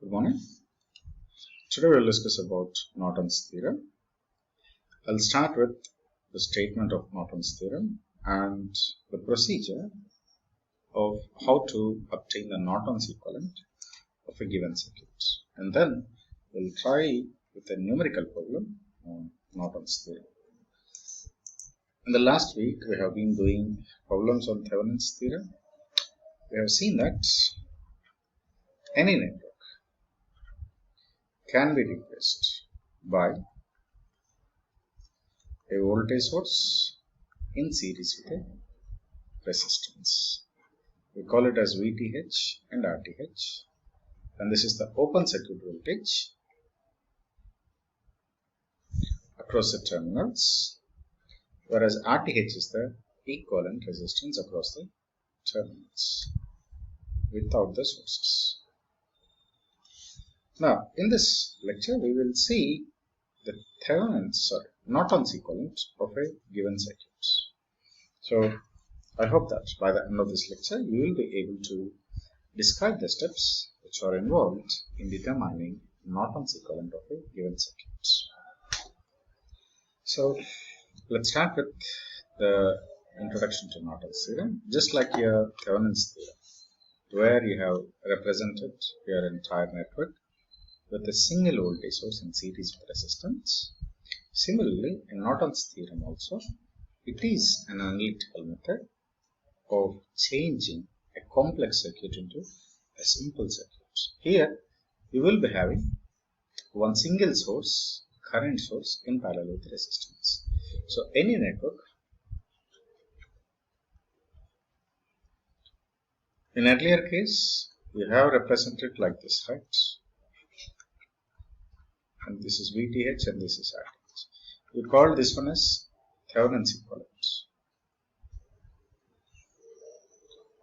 Good morning. Today we'll discuss about Norton's theorem. I'll start with the statement of Norton's theorem and the procedure of how to obtain the Norton's equivalent of a given circuit. And then we'll try with a numerical problem on Norton's theorem. In the last week, we have been doing problems on Thevenin's theorem. We have seen that any network can be replaced by a voltage source in series with a resistance. We call it as VTH and RTH, and this is the open circuit voltage across the terminals, whereas RTH is the equivalent resistance across the terminals without the sources. Now, in this lecture, we will see the Norton's equivalent of a given circuit. So, I hope that by the end of this lecture, you will be able to describe the steps which are involved in determining Norton's equivalent of a given circuit. So, let's start with the introduction to Norton's theorem. Just like your Thevenin's theorem, where you have represented your entire network with a single voltage source in series with resistance. Similarly, in Norton's theorem also, it is an analytical method of changing a complex circuit into a simple circuit. Here, you will be having one single source, current source, in parallel with resistance. So, any network, in earlier case, you have represented like this, right? And this is VTH and this is RTH. We call this one as Thevenin's equivalent.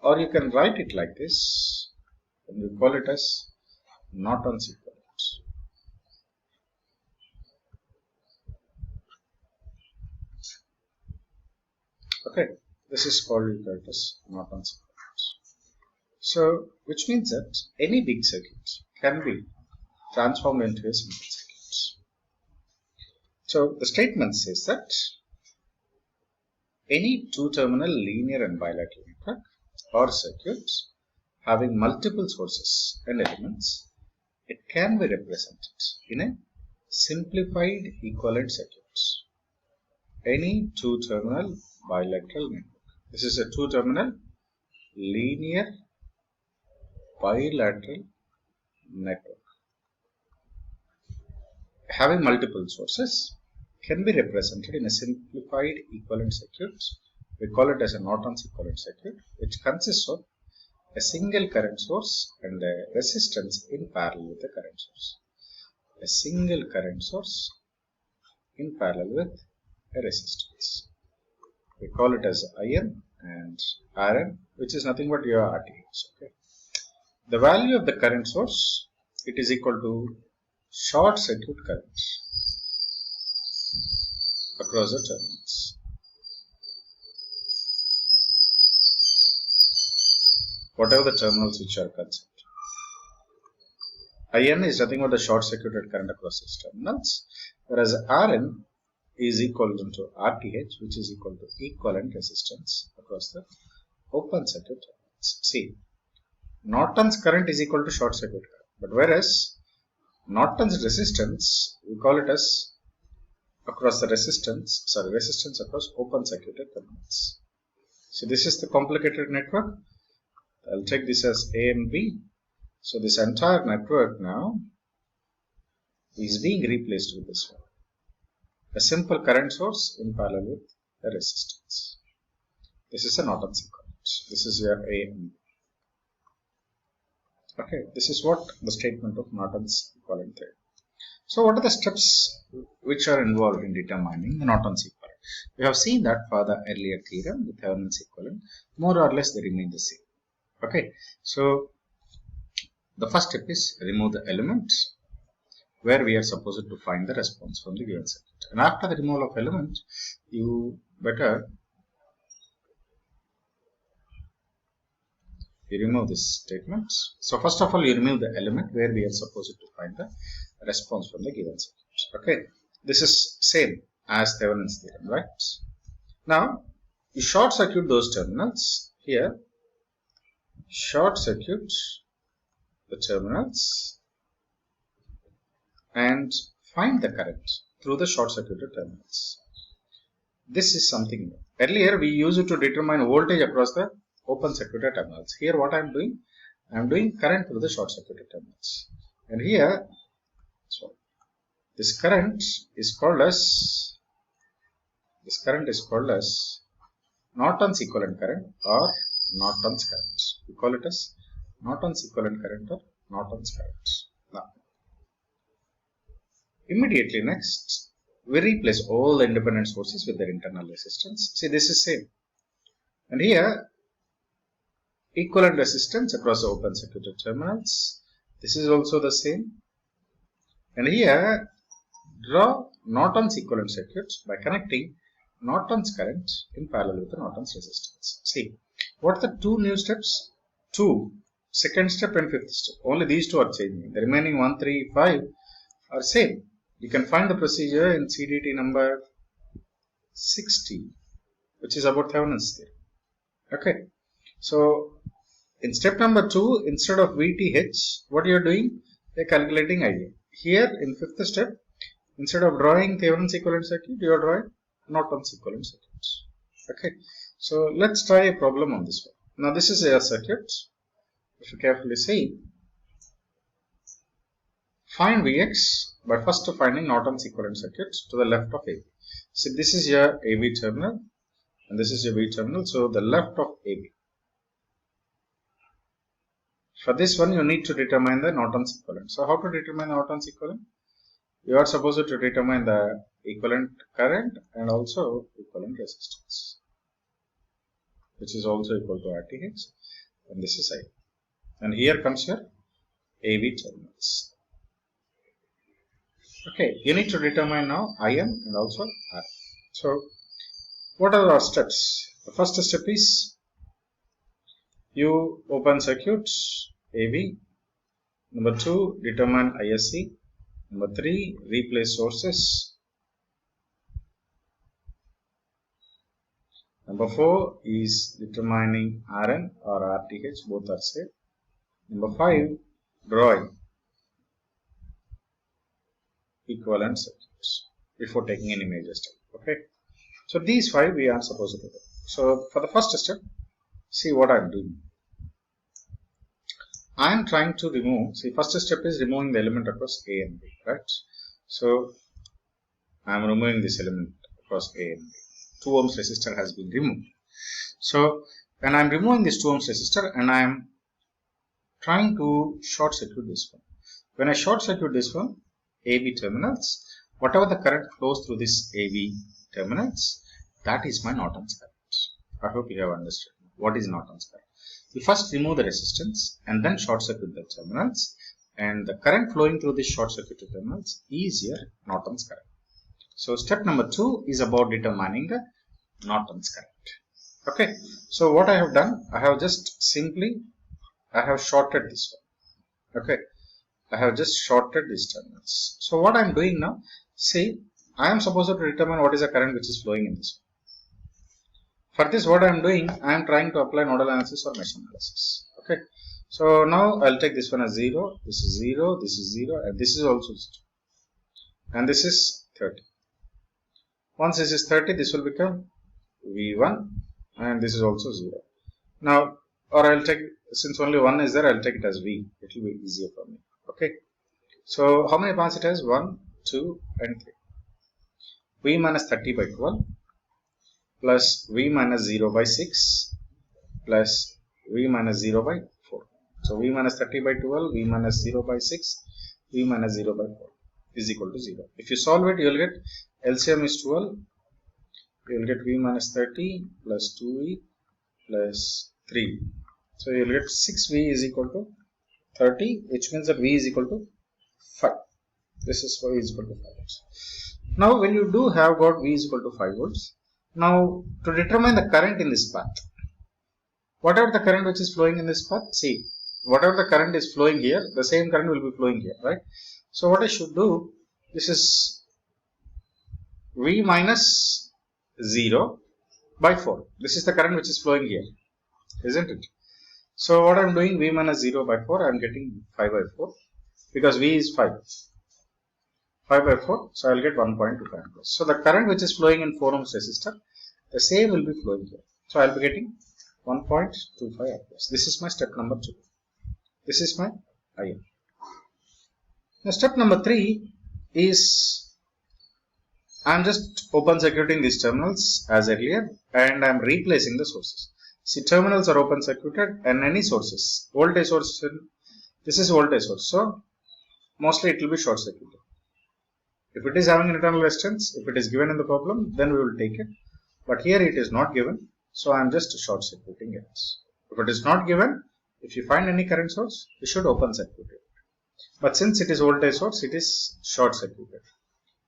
Or you can write it like this, and we call it as Norton's equivalent. Okay, this is called as Norton's equivalent. So, which means that any big circuit can be transformed into a simple circuit. So, the statement says that any two-terminal linear and bilateral network or circuit having multiple sources and elements, it can be represented in a simplified equivalent circuit. Any two-terminal bilateral network. This is a two-terminal linear bilateral network having multiple sources can be represented in a simplified equivalent circuit. We call it as a Norton's equivalent circuit, which consists of a single current source and a resistance in parallel with the current source. A single current source in parallel with a resistance. We call it as IN and RN, which is nothing but your RTH. Okay. The value of the current source, it is equal to short circuit current across the terminals. Whatever the terminals which are considered. IN is nothing but the short circuited current across these terminals, whereas RN is equal to RTH, which is equal to equivalent resistance across the open circuit terminals. See, Norton's current is equal to short circuit current, but whereas Norton's resistance, we call it as across the resistance across open circuited terminals. So this is the complicated network. I'll take this as A and B. So this entire network now is being replaced with this one. A simple current source in parallel with a resistance. This is a Norton's equivalent. This is your A and B. Okay, this is what the statement of Norton's equivalent theorem. So, what are the steps which are involved in determining the Norton's equivalent? We have seen that for the earlier theorem, the Thevenin's equivalent, more or less they remain the same. Okay, so the first step is remove the element where we are supposed to find the response from the given circuit. And after the removal of element, you better you remove this statement. So first of all, you remove the element where we are supposed to find the response from the given circuit. Okay, this is same as Thevenin's theorem, right? Now you short circuit those terminals here. Short circuit the terminals and find the current through the short circuited terminals. This is something new. Earlier we used it to determine voltage across the open circuited terminals. Here what I am doing current through the short circuited terminals. And here, so this current is called as Norton's equivalent current or Norton's current. We call it as Norton's equivalent current or Norton's current. Now, immediately next, we replace all the independent sources with their internal resistance. See, this is same. And here, equivalent resistance across the open circuited terminals. This is also the same. And here, draw Norton's equivalent circuit by connecting Norton's current in parallel with the Norton's resistance. See, what are the two new steps? 2, second step and fifth step. Only these two are changing. The remaining 1, 3, 5 are same. You can find the procedure in CDT number 60, which is about Thevenin's theorem. Okay, so in step number 2, instead of VTH, what you are doing? You are calculating IA. Here in fifth step, instead of drawing Thevenin's equivalent circuit, you are drawing Norton's equivalent circuit. Okay, so let's try a problem on this one. Now this is a circuit. If you carefully see, find Vx by first finding Norton's equivalent circuit to the left of AB. So this is your AB terminal and this is your B terminal. So the left of AB. For this one, you need to determine the Norton's equivalent. So how to determine the Norton's equivalent? You are supposed to determine the equivalent current and also equivalent resistance, which is also equal to RTH, and this is I. And here comes your AB terminals. Okay, you need to determine now IM and also R. So, what are our steps? The first step is you open circuit AB. Number 2, determine ISC. Number 3, replace sources. Number 4 is determining RN or RTH, both are same. Number 5, drawing equivalent circuits before taking any major step. Okay, so these 5 we are supposed to do. So for the first step, see what I am doing. I am trying to remove, see, first step is removing the element across A and B, right? So I am removing this element across A and B. 2 ohms resistor has been removed. So when I am removing this 2 ohms resistor and I am trying to short circuit this one. When I short circuit this one, AB terminals, whatever the current flows through this AB terminals, that is my Norton's current. I hope you have understood what is Norton's current. You first remove the resistance and then short circuit the terminals, and the current flowing through this short circuited terminals is your Norton's current. So step number 2 is about determining the Norton's current. Okay, so what I have done, I have just simply, I have shorted this one. Okay, I have just shorted these terminals. So what I am doing now, see, I am supposed to determine what is the current which is flowing in this one. For this, what I am doing, I am trying to apply nodal analysis or mesh analysis. Okay, so now I'll take this one as 0, this is 0, this is 0, and this is also 0. And this is 30. Once this is 30, this will become V1, and this is also 0. Now, or I'll take, since only 1 is there, I'll take it as V. It will be easier for me. Okay, so how many parts it has? 1, 2, and 3. V minus 30 by 12 plus V minus 0 by 6 plus V minus 0 by 4. So V minus 30 by 12, V minus 0 by 6, V minus 0 by 4 is equal to 0. If you solve it, you will get LCM is 12. You will get V minus 30 plus 2V plus 3. So you will get 6V is equal to 30, which means that V is equal to 5. This is why V is equal to 5 volts. Now, when you do have got V is equal to 5 volts, now to determine the current in this path, whatever the current which is flowing in this path, see, whatever the current is flowing here, the same current will be flowing here, right? So what I should do, this is V minus 0 by 4. This is the current which is flowing here, isn't it? So what I am doing, V minus 0 by 4, I am getting 5 by 4 because V is 5. 5 by 4, so I will get 1.25 amperes. So the current which is flowing in 4 ohms resistor, the same will be flowing here. So I will be getting 1.25 amperes. This is my step number 2. This is my IN. Now step number 3 is I am just open circuiting these terminals as earlier and I am replacing the sources. See, terminals are open circuited and any sources, voltage source, this is voltage source, so mostly it will be short circuited. If it is having an internal resistance, if it is given in the problem, then we will take it. But here it is not given, so I am just short circuiting it. If it is not given, if you find any current source, you should open circuit it. But since it is voltage source, it is short circuited.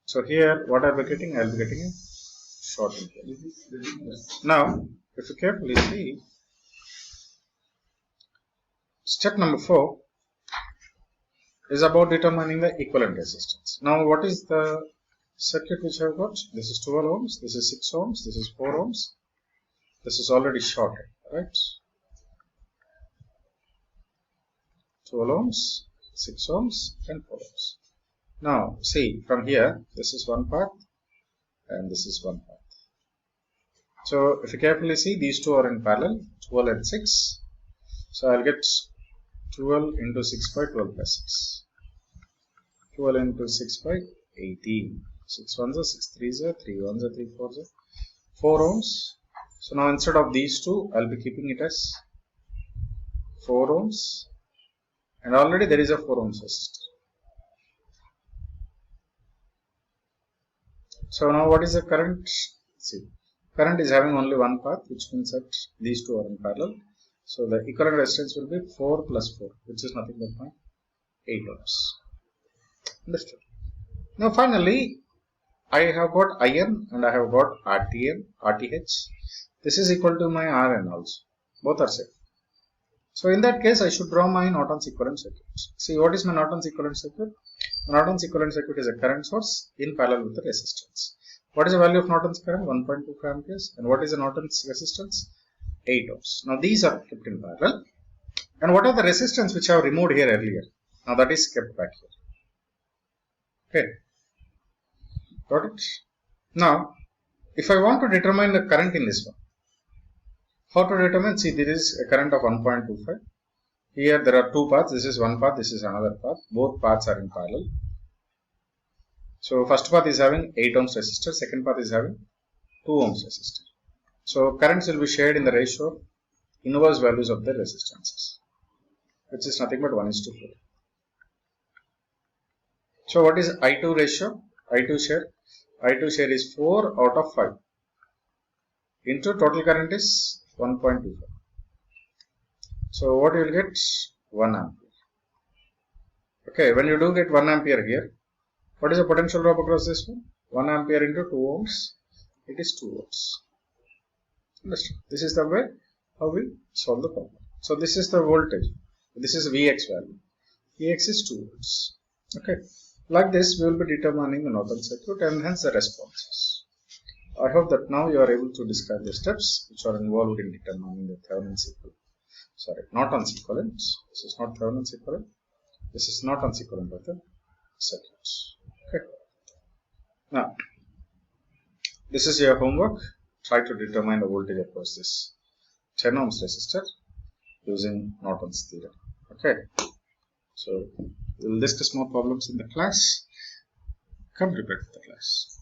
So here, what I will be getting? I will be getting a short circuit. Now, if you carefully see, step number 4 is about determining the equivalent resistance. Now, what is the circuit which I have got? This is 12 ohms, this is 6 ohms, this is 4 ohms. This is already shorted, right? 12 ohms, 6 ohms, and 4 ohms. Now, see, from here, this is one path, and this is one path. So, if you carefully see, these two are in parallel, 12 and 6. So, I'll get 12 into 6 by 12 by 6. 12 into 6 by 18. 6 ones are 6 threes are 3 ones are 3 fours are 4 ohms. So, now instead of these two, I'll be keeping it as 4 ohms. And already there is a 4 ohms resistor. So now what is the current? See, current is having only one path, which means that these two are in parallel. So the equivalent resistance will be 4 plus 4, which is nothing but 8 ohms. Understood? Now finally, I have got IN and I have got RTH. This is equal to my RN also. Both are safe. So in that case, I should draw my Norton's equivalent circuit. See, what is my Norton's equivalent circuit? Norton's equivalent circuit is a current source in parallel with the resistance. What is the value of Norton's current? 1.25 amperes. And what is the Norton's resistance? 8 ohms. Now these are kept in parallel. And what are the resistance which I have removed here earlier? Now that is kept back here. Okay. Got it? Now, if I want to determine the current in this one, how to determine? See, there is a current of 1.25. Here there are two paths. This is one path, this is another path. Both paths are in parallel. So first path is having 8 ohms resistor, second path is having 2 ohms resistor. So currents will be shared in the ratio of inverse values of the resistances, which is nothing but 1:4. So what is I2 ratio? I2 share is 4 out of 5 into total current is 1.25. So what you will get? 1 ampere. Okay, when you do get 1 ampere here, what is the potential drop across this one? 1 ampere into 2 ohms, it is 2 volts. Understand? This is the way how we solve the problem. So this is the voltage. This is Vx value. Vx is 2 volts. Okay. Like this, we will be determining the Norton circuit and hence the responses. I hope that now you are able to describe the steps which are involved in determining the Thevenin's equivalent. Sorry, Norton's equivalent. This is not Thevenin's equivalent. This is Norton's equivalent of the circuits. Okay. Now, this is your homework. Try to determine the voltage across this 10 ohms resistor using Norton's theorem. Okay. So, we will discuss more problems in the class. Come prepared for the class.